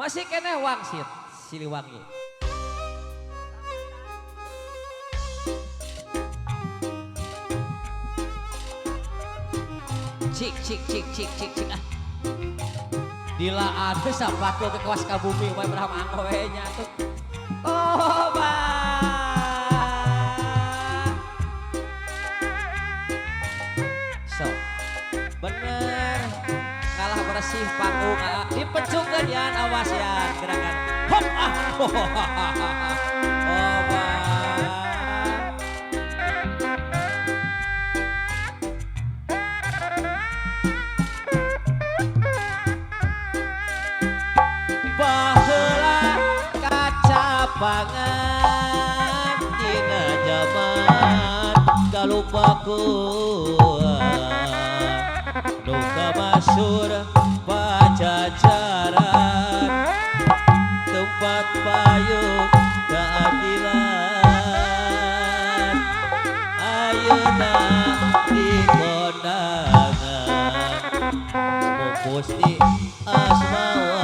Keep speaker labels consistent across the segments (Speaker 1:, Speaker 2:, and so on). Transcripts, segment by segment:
Speaker 1: Masih kene wangsit Siliwangi. Cik cik cik cik cik cik ah. Dila ada sapaku ke kawas kabumi we berapa angko we nyatu. Oh ba. So. Bener. Kalah bersih panggung dipecung gadian awas ya gerakan. Hop ah. Oh ba. Pangan dina zaman kalupaku duka masyur pajajaran tempat payung keadilan ayeuna di kondangan mupusti asma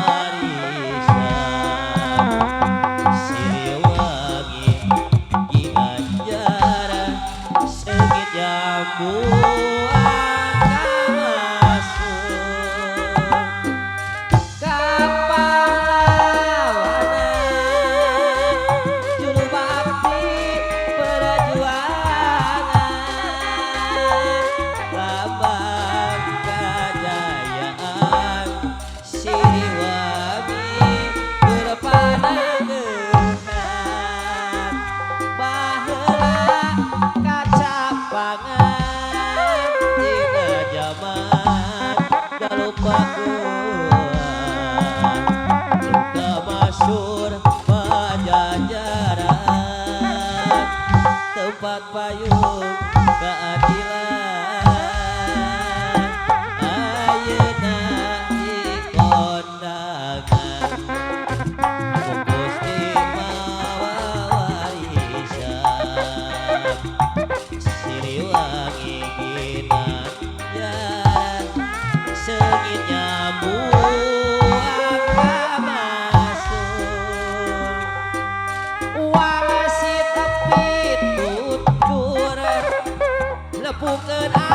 Speaker 1: tempat payung keadilan ayeuna di kondangan Gusti mawa warisan Siliwangi ginanjar seungit nyambung bukan